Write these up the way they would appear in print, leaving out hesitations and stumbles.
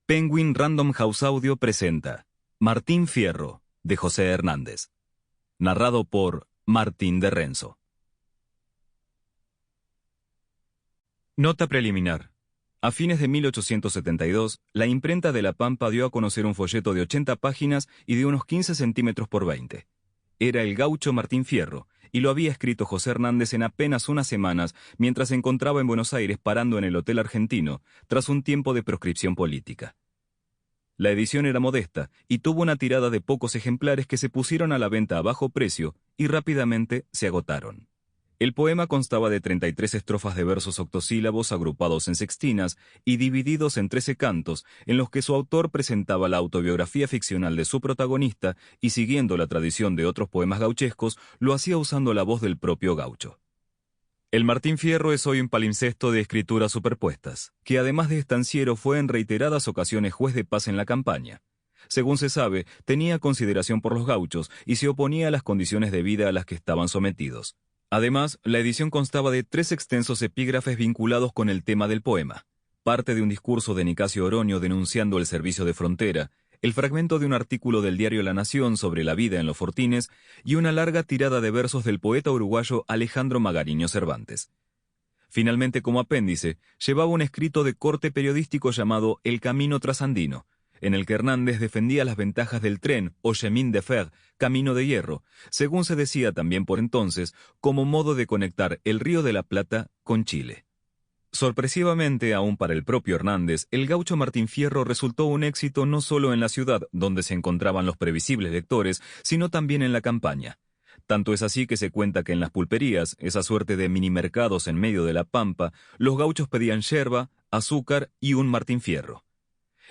Penguin Random House Audio presenta Martín Fierro, de José Hernández. Narrado por Martín de Renzo. Nota preliminar. A fines de 1872, la imprenta de La Pampa dio a conocer un folleto de 80 páginas y de unos 15 centímetros por 20. Era el gaucho Martín Fierro, y lo había escrito José Hernández en apenas unas semanas mientras se encontraba en Buenos Aires parando en el Hotel Argentino, tras un tiempo de proscripción política. La edición era modesta y tuvo una tirada de pocos ejemplares que se pusieron a la venta a bajo precio y rápidamente se agotaron. El poema constaba de 33 estrofas de versos octosílabos agrupados en sextinas y divididos en 13 cantos, en los que su autor presentaba la autobiografía ficcional de su protagonista y, siguiendo la tradición de otros poemas gauchescos, lo hacía usando la voz del propio gaucho. El Martín Fierro es hoy un palimpsesto de escrituras superpuestas, que además de estanciero fue en reiteradas ocasiones juez de paz en la campaña. Según se sabe, tenía consideración por los gauchos y se oponía a las condiciones de vida a las que estaban sometidos. Además, la edición constaba de 3 extensos epígrafes vinculados con el tema del poema, parte de un discurso de Nicasio Oroño denunciando el servicio de frontera, el fragmento de un artículo del diario La Nación sobre la vida en los fortines y una larga tirada de versos del poeta uruguayo Alejandro Magariño Cervantes. Finalmente, como apéndice, llevaba un escrito de corte periodístico llamado El Camino Trasandino, en el que Hernández defendía las ventajas del tren o chemin de fer, camino de hierro, según se decía también por entonces, como modo de conectar el Río de la Plata con Chile. Sorpresivamente, aún para el propio Hernández, el gaucho Martín Fierro resultó un éxito no solo en la ciudad, donde se encontraban los previsibles lectores, sino también en la campaña. Tanto es así que se cuenta que en las pulperías, esa suerte de minimercados en medio de la pampa, los gauchos pedían yerba, azúcar y un Martín Fierro.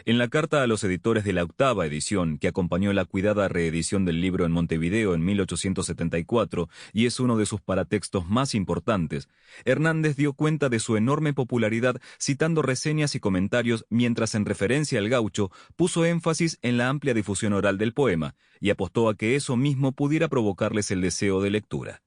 En la carta a los editores de la 8ª edición, que acompañó la cuidada reedición del libro en Montevideo en 1874 y es uno de sus paratextos más importantes, Hernández dio cuenta de su enorme popularidad citando reseñas y comentarios mientras en referencia al gaucho puso énfasis en la amplia difusión oral del poema y apostó a que eso mismo pudiera provocarles el deseo de lectura.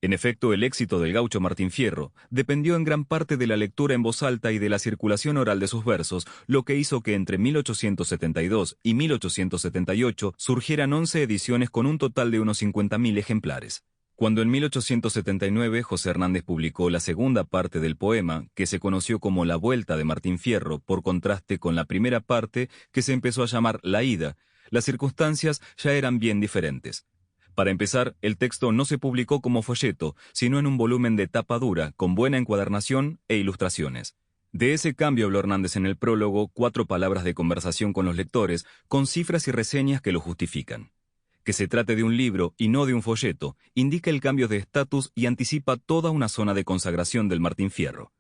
En efecto, el éxito del gaucho Martín Fierro dependió en gran parte de la lectura en voz alta y de la circulación oral de sus versos, lo que hizo que entre 1872 y 1878 surgieran 11 ediciones con un total de unos 50.000 ejemplares. Cuando en 1879 José Hernández publicó la segunda parte del poema, que se conoció como La Vuelta de Martín Fierro, por contraste con la primera parte, que se empezó a llamar La Ida, las circunstancias ya eran bien diferentes. Para empezar, el texto no se publicó como folleto, sino en un volumen de tapa dura, con buena encuadernación e ilustraciones. De ese cambio habló Hernández en el prólogo, 4 palabras de conversación con los lectores, con cifras y reseñas que lo justifican. Que se trate de un libro y no de un folleto, indica el cambio de estatus y anticipa toda una zona de consagración del Martín Fierro.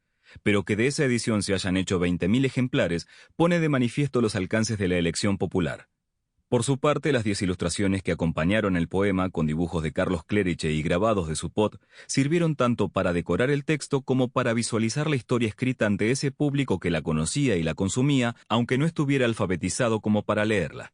Pero que de esa edición se hayan hecho 20.000 ejemplares, pone de manifiesto los alcances de la elección popular. Por su parte, las 10 ilustraciones que acompañaron el poema, con dibujos de Carlos Cleriche y grabados de Supot, sirvieron tanto para decorar el texto como para visualizar la historia escrita ante ese público que la conocía y la consumía, aunque no estuviera alfabetizado como para leerla.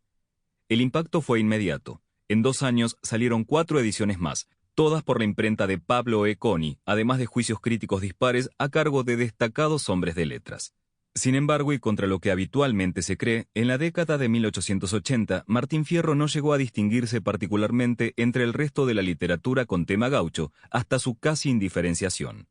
El impacto fue inmediato. En 2 años salieron 4 ediciones más, todas por la imprenta de Pablo E. Coni, además de juicios críticos dispares a cargo de destacados hombres de letras. Sin embargo, y contra lo que habitualmente se cree, en la década de 1880, Martín Fierro no llegó a distinguirse particularmente entre el resto de la literatura con tema gaucho, hasta su casi indiferenciación.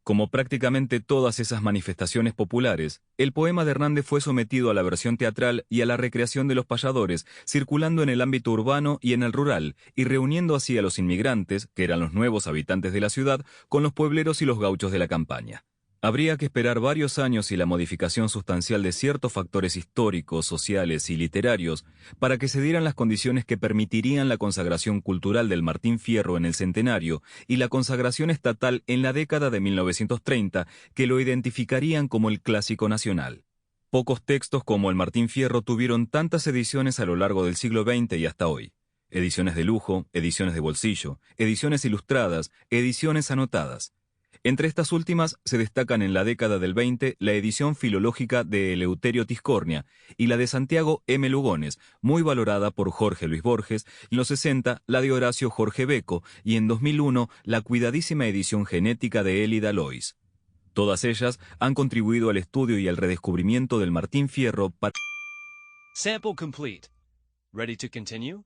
Como prácticamente todas esas manifestaciones populares, el poema de Hernández fue sometido a la versión teatral y a la recreación de los payadores, circulando en el ámbito urbano y en el rural, y reuniendo así a los inmigrantes, que eran los nuevos habitantes de la ciudad, con los puebleros y los gauchos de la campaña. Habría que esperar varios años y la modificación sustancial de ciertos factores históricos, sociales y literarios para que se dieran las condiciones que permitirían la consagración cultural del Martín Fierro en el centenario y la consagración estatal en la década de 1930 que lo identificarían como el clásico nacional. Pocos textos como el Martín Fierro tuvieron tantas ediciones a lo largo del siglo XX y hasta hoy. Ediciones de lujo, ediciones de bolsillo, ediciones ilustradas, ediciones anotadas. Entre estas últimas se destacan en la década del 20 la edición filológica de Eleuterio Tiscornia y la de Santiago M. Lugones, muy valorada por Jorge Luis Borges, y en los 60 la de Horacio Jorge Beco y en 2001 la cuidadísima edición genética de Élida Lois. Todas ellas han contribuido al estudio y al redescubrimiento del Martín Fierro para Sample complete. Ready to continue?